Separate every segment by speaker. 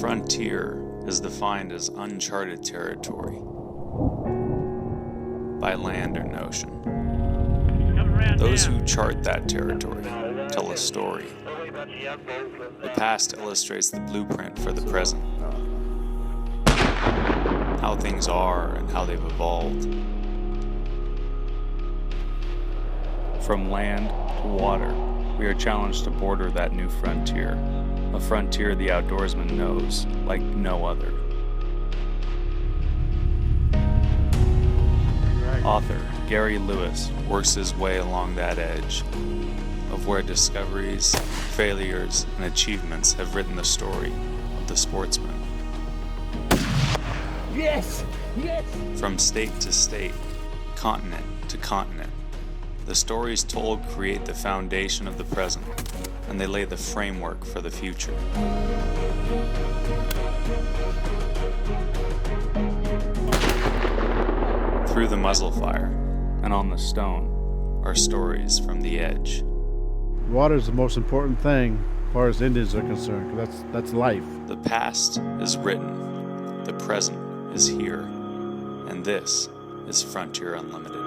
Speaker 1: frontier is defined as uncharted territory by land or ocean. Those who chart that territory tell a story. The past illustrates the blueprint for the present, how things are and how they've evolved. From land to water, we are challenged to border that new frontier, a frontier the outdoorsman knows like no other. Author Gary Lewis works his way along that edge of where discoveries, failures, and achievements have written the story of the sportsman.
Speaker 2: Yes! Yes!
Speaker 1: From state to state, continent to continent, the stories told create the foundation of the present, and they lay the framework for the future. Through the muzzle fire and on the stone are stories from the edge.
Speaker 3: Water is the most important thing as far as Indians are concerned, 'cause that's life.
Speaker 1: The past is written, the present is here, and this is Frontier Unlimited.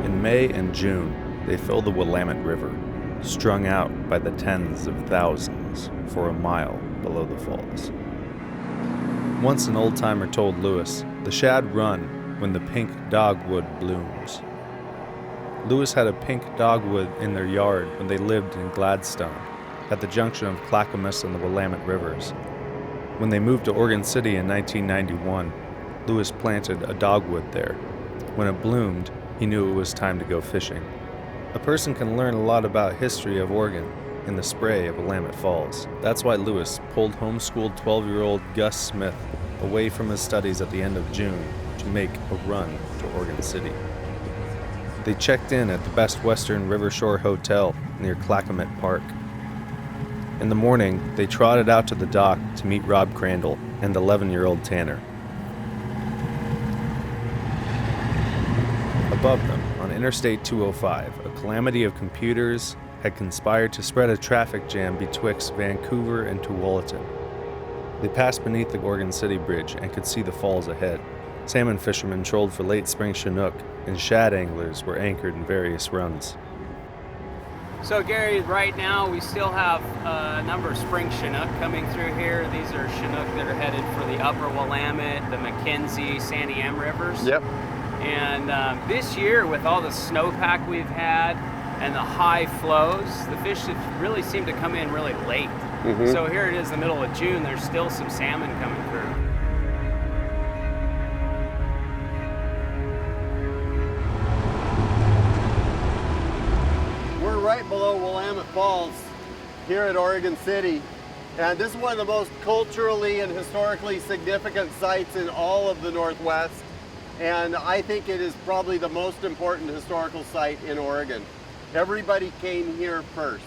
Speaker 1: In May and June, they fill the Willamette River, strung out by the tens of thousands for a mile below the falls. Once an old-timer told Lewis, the shad run when the pink dogwood blooms. Lewis had a pink dogwood in their yard when they lived in Gladstone, at the junction of Clackamas and the Willamette Rivers. When they moved to Oregon City in 1991, Lewis planted a dogwood there. When it bloomed, he knew it was time to go fishing. A person can learn a lot about history of Oregon in the spray of Willamette Falls. That's why Lewis pulled homeschooled 12-year-old Gus Smith away from his studies at the end of June to make a run to Oregon City. They checked in at the Best Western Rivershore Hotel near Clackamas Park. In the morning, they trotted out to the dock to meet Rob Crandall and 11-year-old Tanner. Above them, on Interstate 205, a calamity of computers had conspired to spread a traffic jam betwixt Vancouver and Tualatin. They passed beneath the Oregon City Bridge and could see the falls ahead. Salmon fishermen trolled for late spring Chinook, and shad anglers were anchored in various runs.
Speaker 2: So Gary, right now we still have a number of spring Chinook coming through here. These are Chinook that are headed for the upper Willamette, the McKenzie, Sandy M rivers.
Speaker 4: Yep.
Speaker 2: And this year, with all the snowpack we've had and the high flows, the fish have really seemed to come in really late.
Speaker 4: Mm-hmm.
Speaker 2: So here it is, the middle of June, there's still some salmon coming through.
Speaker 4: We're right below Willamette Falls here at Oregon City, and this is one of the most culturally and historically significant sites in all of the Northwest, and I think it is probably the most important historical site in Oregon. Everybody came here first.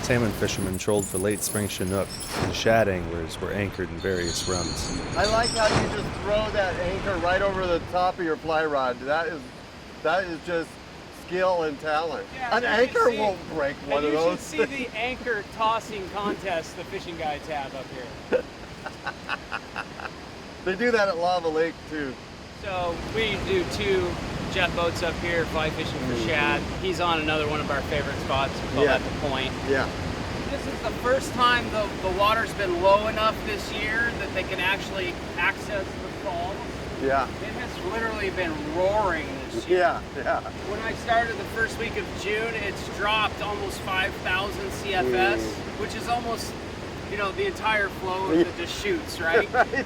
Speaker 1: Salmon fishermen trolled for late spring Chinook, and shad anglers were anchored in various runs.
Speaker 4: I like how you just throw that anchor right over the top of your fly rod. That is just skill and talent.
Speaker 2: Yeah,
Speaker 4: an anchor won't break one of those.
Speaker 2: You should see the anchor tossing contest the fishing guides have up here.
Speaker 4: They do that at Lava Lake too.
Speaker 2: So we do 2 jet boats up here, fly fishing for shad. He's on another one of our favorite spots. We call that the Point.
Speaker 4: Yeah.
Speaker 2: This is the first time the water's been low enough this year that they can actually access the falls.
Speaker 4: Yeah.
Speaker 2: It has literally been roaring this year.
Speaker 4: Yeah.
Speaker 2: When I started the first week of June, it's dropped almost 5,000 CFS, which is almost, the entire flow of the Deschutes, right?
Speaker 4: Right.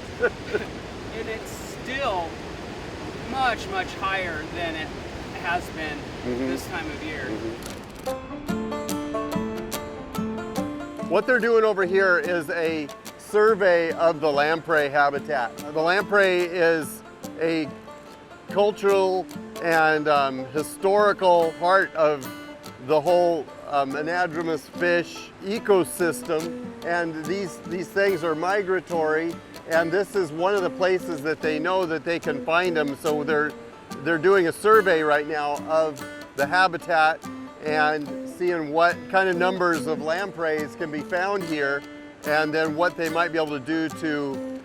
Speaker 2: And it's still much, much higher than it has been this time of year.
Speaker 4: What they're doing over here is a survey of the lamprey habitat. The lamprey is a cultural and historical part of the whole anadromous fish ecosystem, and these things are migratory, And this is one of the places that they know that they can find them. So they're doing a survey right now of the habitat and seeing what kind of numbers of lampreys can be found here, and then what they might be able to do to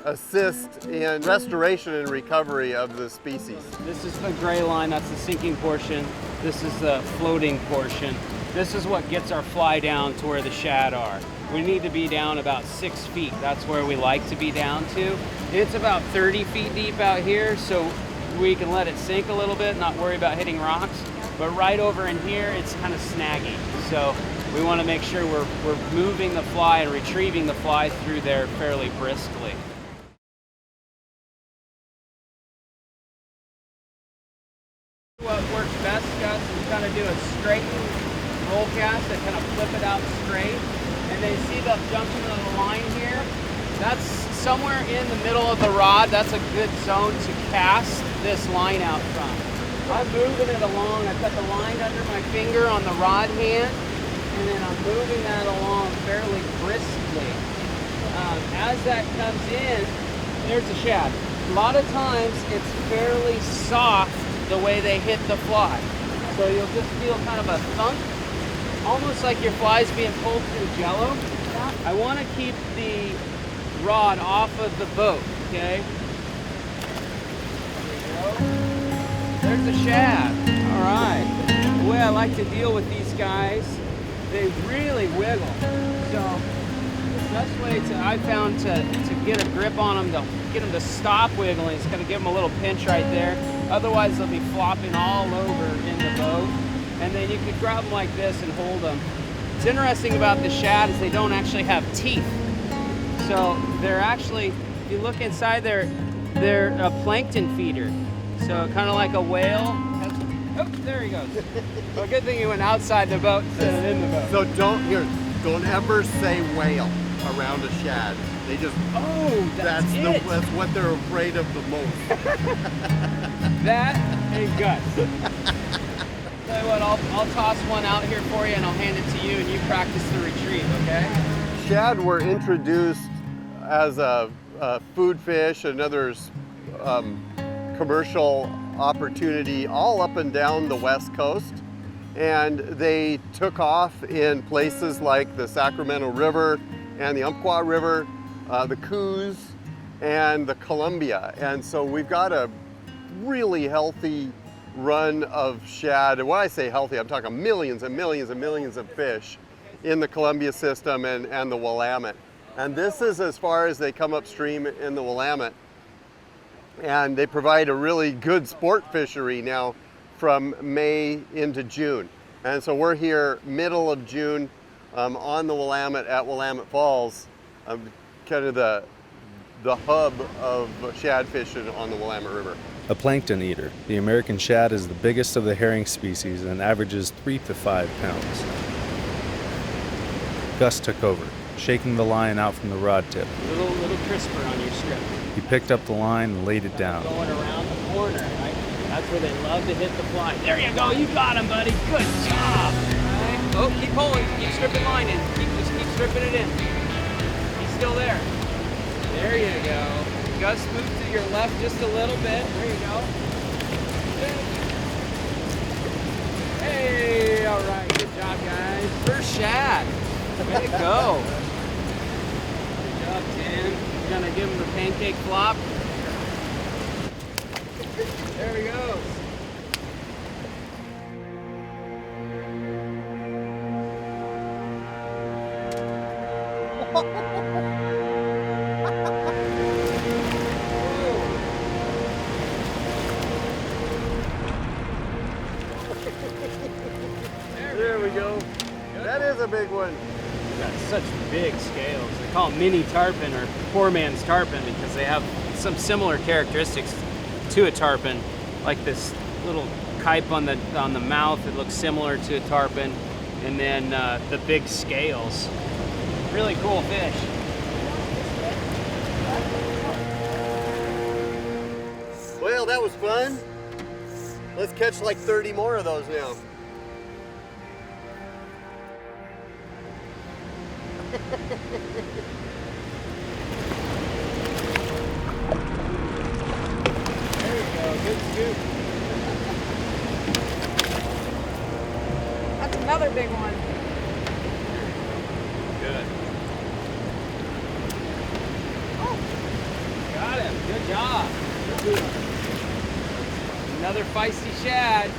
Speaker 4: assist in restoration and recovery of the species.
Speaker 2: This is the gray line, that's the sinking portion. This is the floating portion. This is what gets our fly down to where the shad are. We need to be down about 6 feet. That's where we like to be down to. It's about 30 feet deep out here, so we can let it sink a little bit, not worry about hitting rocks. But right over in here, it's kind of snaggy. So we want to make sure we're moving the fly and retrieving the fly through there fairly briskly. What works best, Gus, is kind of do a straightened roll cast and kind of flip it out straight. And then see the junction of the line here? That's somewhere in the middle of the rod. That's a good zone to cast this line out from. I'm moving it along. I've got the line under my finger on the rod hand, and then I'm moving that along fairly briskly. As that comes in, there's a shad. A lot of times it's fairly soft the way they hit the fly. So you'll just feel kind of a thunk, almost like your fly's being pulled through jello. I want to keep the rod off of the boat, okay? There we go. There's a shad. All right. The way I like to deal with these guys, they really wiggle. So the best way I found to get a grip on them, to get them to stop wiggling, is going to give them a little pinch right there. Otherwise, they'll be flopping all over in the boat. And then you could grab them like this and hold them. What's interesting about the shad is they don't actually have teeth. So they're actually, if you look inside, they're a plankton feeder. So kind of like a whale. Oh, there he goes. Well, good thing he went outside the boat instead of in the boat.
Speaker 4: So don't ever say whale around a shad. They just, that's what they're afraid of the most.
Speaker 2: That and guts. Tell you what, I'll toss one out here for you and I'll hand it to you and you practice the retrieve, okay?
Speaker 4: Shad were introduced as a food fish, another commercial opportunity all up and down the West Coast. And they took off in places like the Sacramento River and the Umpqua River, the Coos, and the Columbia. And so we've got a really healthy run of shad. And when I say healthy, I'm talking millions and millions and millions of fish in the Columbia system and the Willamette. And this is as far as they come upstream in the Willamette. And they provide a really good sport fishery now from May into June. And so we're here middle of June on the Willamette at Willamette Falls, kind of the hub of shad fishing on the Willamette River.
Speaker 1: A plankton eater, the American shad is the biggest of the herring species and averages 3 to 5 pounds. Gus took over, shaking the line out from the rod tip.
Speaker 2: Little crisper on your strip.
Speaker 1: He picked up the line and laid it down.
Speaker 2: Going around the corner, right? That's where they love to hit the fly. There you go, you got him, buddy. Good job. Right. Oh, keep pulling, keep stripping line in. Just keep stripping it in. He's still there. There you go. Gus, move to your left just a little bit. There you go. Hey, all right, good job, guys. First shad. Way to go. Good job, Tim. You're gonna give him the pancake flop. There he goes.
Speaker 4: There we go. That is a big one.
Speaker 2: Got such big scales. They call them mini tarpon or poor man's tarpon because they have some similar characteristics to a tarpon, like this little kype on the mouth that looks similar to a tarpon, and then the big scales. Really cool fish.
Speaker 4: Well, that was fun. Let's catch like 30 more of those now.
Speaker 2: scoop.
Speaker 5: That's another big one.
Speaker 2: Good. Got him. Good job. Another feisty shad.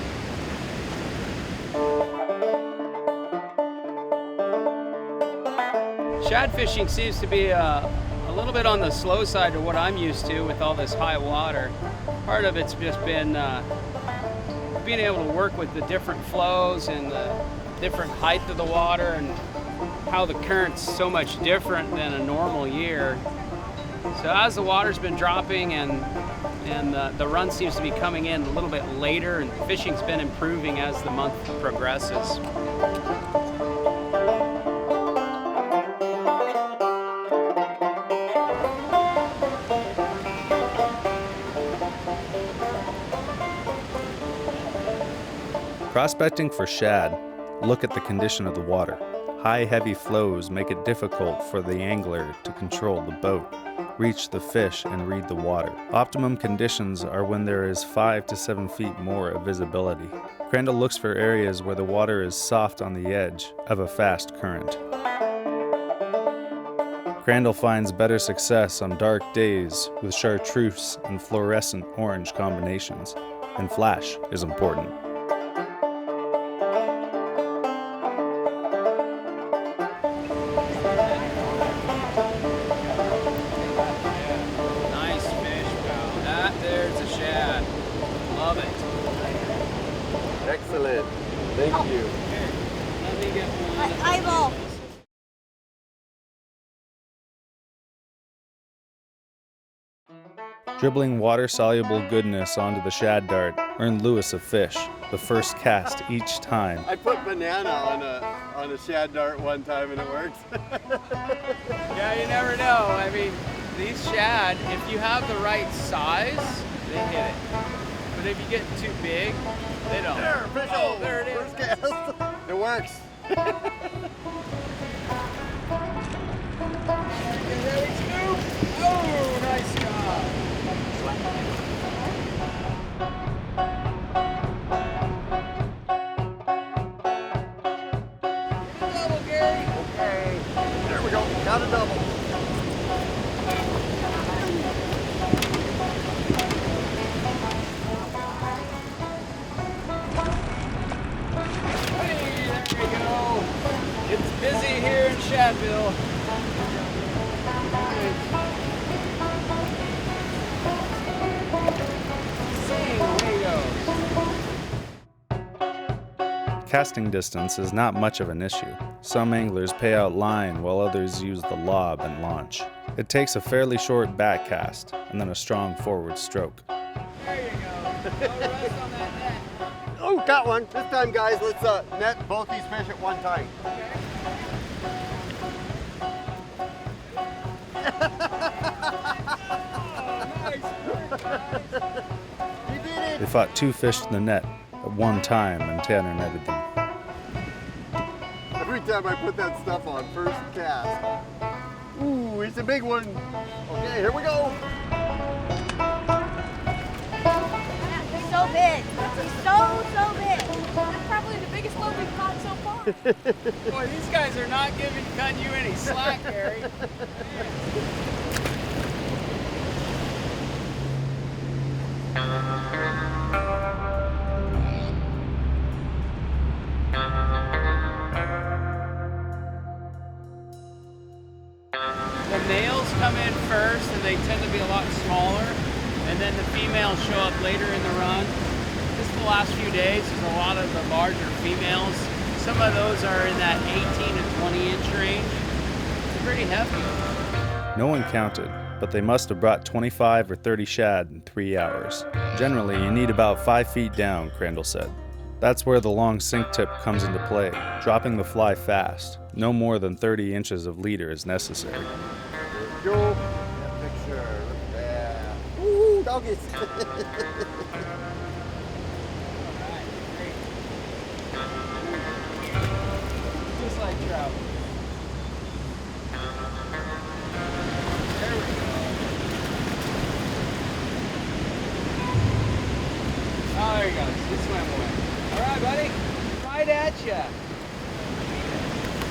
Speaker 2: Shad fishing seems to be a little bit on the slow side of what I'm used to with all this high water. Part of it's just been being able to work with the different flows and the different height of the water and how the current's so much different than a normal year. So as the water's been dropping and the run seems to be coming in a little bit later, and fishing's been improving as the month progresses.
Speaker 1: Prospecting for shad, look at the condition of the water. High, heavy flows make it difficult for the angler to control the boat, reach the fish, and read the water. Optimum conditions are when there is 5 to 7 feet more of visibility. Crandall looks for areas where the water is soft on the edge of a fast current. Crandall finds better success on dark days with chartreuse and fluorescent orange combinations, and flash is important.
Speaker 2: Nice fish, pal. That there's a shad. Love it.
Speaker 4: Excellent. Thank you.
Speaker 2: Here, let me get one.
Speaker 5: My eyeball.
Speaker 1: Dribbling water-soluble goodness onto the shad dart earned Lewis a fish, the first cast each time.
Speaker 4: I put banana on a shad dart one time and it works.
Speaker 2: Yeah, you never know. I mean, these shad, if you have the right size, they hit it. But if you get too big, they don't.
Speaker 4: There, fish
Speaker 2: Oh,
Speaker 4: hole.
Speaker 2: there it is.
Speaker 4: First cast. It works.
Speaker 2: Oh, nice job. Double, Gary.
Speaker 4: Okay. There we go. Got a double.
Speaker 2: Hey, there we go. It's busy here in Shadville. Sing, away goes.
Speaker 1: Casting distance is not much of an issue. Some anglers pay out line while others use the lob and launch. It takes a fairly short back cast and then a strong forward stroke.
Speaker 2: There you go. No rest on that net.
Speaker 4: Oh, got one. This time, guys, let's net both these fish at one time. You did it.
Speaker 1: They fought 2 fish in the net at one time and Tanner netted them.
Speaker 4: Every time I put that stuff on, first cast. Ooh, it's a big one. Okay, here we go.
Speaker 5: He's so big. He's so big. That's probably the biggest one we've caught so far.
Speaker 2: Boy, these guys are not cutting you any slack, Gary. The males come in first and they tend to be a lot smaller, and then the females show up later in the run. Just the last few days, there's a lot of the larger females. Some of those are in that 18 to 20 inch range. It's pretty hefty.
Speaker 1: No one counted, but they must have brought 25 or 30 shad in 3 hours. Generally, you need about 5 feet down, Crandall said. That's where the long sink tip comes into play, dropping the fly fast. No more than 30 inches of leader is necessary.
Speaker 4: Go. That picture. Look at that. Ooh, doggies.
Speaker 2: Just like trout. There we go. shad.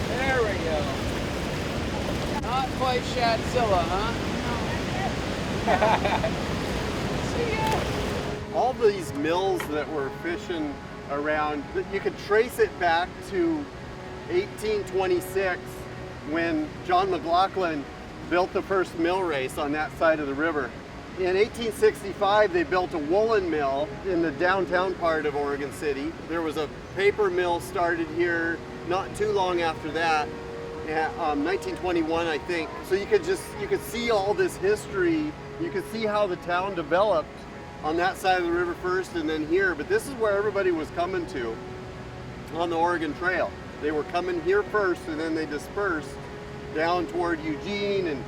Speaker 2: There we go. Not quite Shadzilla, huh? See ya.
Speaker 4: All these mills that were fishing around, you could trace it back to 1826 when John McLaughlin built the first mill race on that side of the river. In 1865, they built a woolen mill in the downtown part of Oregon City. There was a paper mill started here not too long after that, 1921, I think. So you could see all this history. You could see how the town developed on that side of the river first and then here. But this is where everybody was coming to on the Oregon Trail. They were coming here first and then they dispersed down toward Eugene and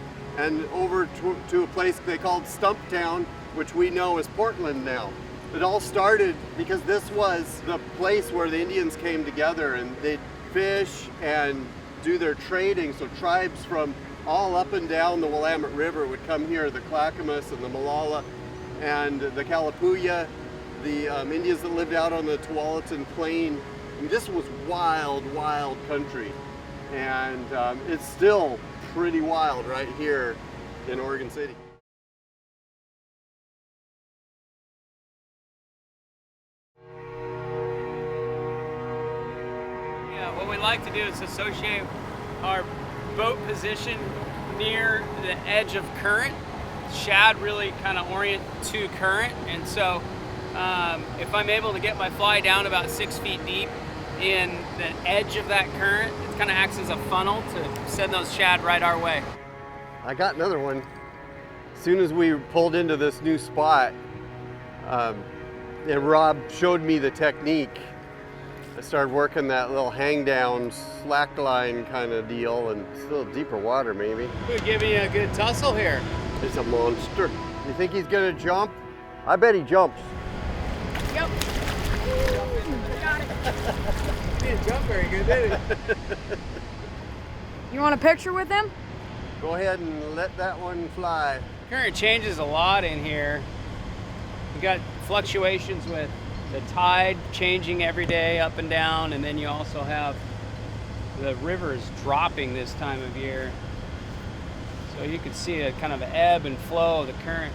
Speaker 4: over to a place they called Stumptown, which we know as Portland now. It all started because this was the place where the Indians came together and they'd fish and do their trading. So tribes from all up and down the Willamette River would come here, the Clackamas and the Molalla and the Kalapuya, the Indians that lived out on the Tualatin Plain. I mean, this was wild, wild country. And it's still pretty wild right here in Oregon City.
Speaker 2: Yeah, what we like to do is associate our boat position near the edge of current. Shad really kind of orient to current, and so if I'm able to get my fly down about 6 feet deep in the edge of that current, it kind of acts as a funnel to send those shad right our way.
Speaker 4: I got another one. As soon as we pulled into this new spot, and Rob showed me the technique, I started working that little hang down slack line kind of deal, and it's a little deeper water maybe.
Speaker 2: We're giving you a good tussle here.
Speaker 4: It's a monster. You think he's gonna jump? I bet he jumps.
Speaker 5: Yep. Got it.
Speaker 2: He didn't jump very good, did he?
Speaker 5: You want a picture with him?
Speaker 4: Go ahead and let that one fly.
Speaker 2: Current changes a lot in here. You got fluctuations with the tide changing every day up and down, and then you also have the rivers dropping this time of year. So you can see a kind of ebb and flow of the current.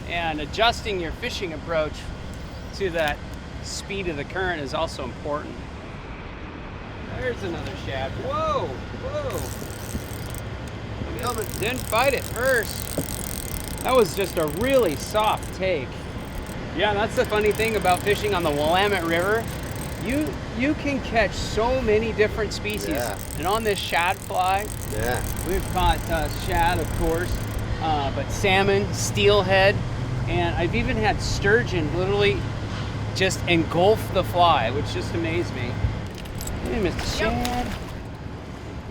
Speaker 2: And adjusting your fishing approach to that speed of the current is also important. There's another shad. Whoa, whoa. Didn't fight it first. That was just a really soft take. Yeah, that's the funny thing about fishing on the Willamette River. You can catch so many different species.
Speaker 4: Yeah.
Speaker 2: And on this shad fly, we've caught shad, of course, but salmon, steelhead, and I've even had sturgeon literally just engulf the fly, which just amazed me. Hey, Mr. Shad.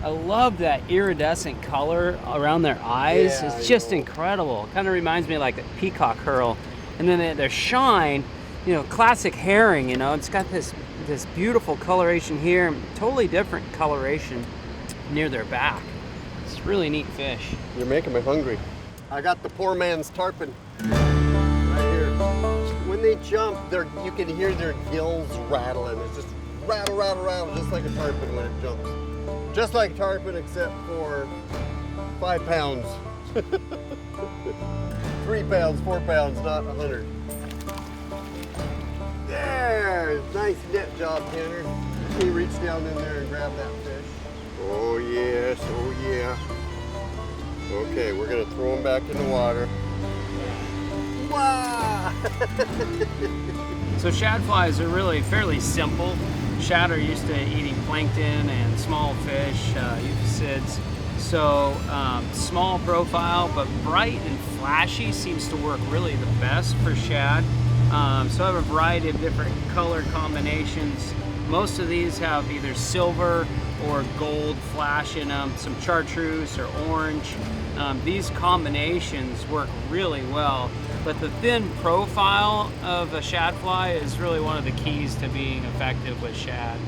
Speaker 2: I love that iridescent color around their eyes.
Speaker 4: Yeah,
Speaker 2: it's just incredible. It kind of reminds me of like a peacock herl. And then their shine, you know, classic herring, you know, it's got this beautiful coloration here, totally different coloration near their back. It's a really neat fish.
Speaker 4: You're making me hungry. I got the poor man's tarpon right here. When they jump, you can hear their gills rattling. It's just rattle, rattle, rattle, just like a tarpon when it jumps. Just like a tarpon, except for 5 pounds. 3 pounds, 4 pounds, not 100. There, nice net job, Tanner. Can you reach down in there and grab that fish? Oh yes, oh yeah. Okay, we're gonna throw them back in the water. Wow!
Speaker 2: So shad flies are really fairly simple. Shad are used to eating plankton and small fish, euphisids. So small profile, but bright and flashy seems to work really the best for shad. So I have a variety of different color combinations. Most of these have either silver or gold flash in them, some chartreuse or orange. These combinations work really well, but the thin profile of a shad fly is really one of the keys to being effective with shad.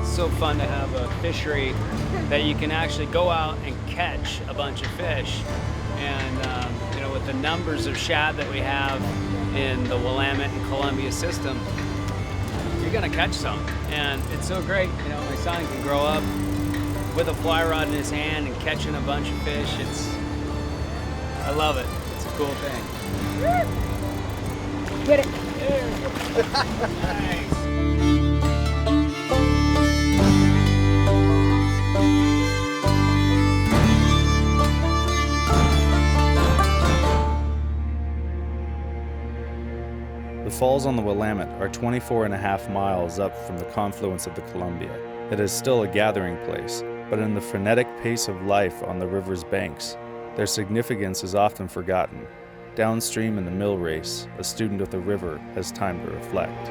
Speaker 2: So fun to have a fishery that you can actually go out and catch a bunch of fish. And you know, with the numbers of shad that we have in the Willamette and Columbia system, you're gonna catch some. And it's so great, you know, my son can grow up with a fly rod in his hand and catching a bunch of fish. I love it. It's a cool thing.
Speaker 5: Get it.
Speaker 2: Nice.
Speaker 1: The falls on the Willamette are 24.5 miles up from the confluence of the Columbia. It is still a gathering place, but in the frenetic pace of life on the river's banks, their significance is often forgotten. Downstream in the mill race, a student of the river has time to reflect.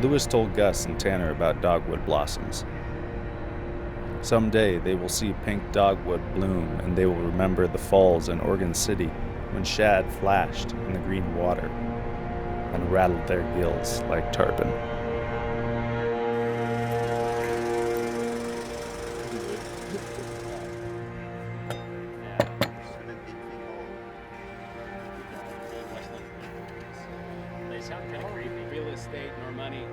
Speaker 1: Lewis told Gus and Tanner about dogwood blossoms. Someday they will see pink dogwood bloom, and they will remember the falls in Oregon City when shad flashed in the green water and rattled their gills like tarpon.
Speaker 2: They sound kind of creepy. Real estate nor money.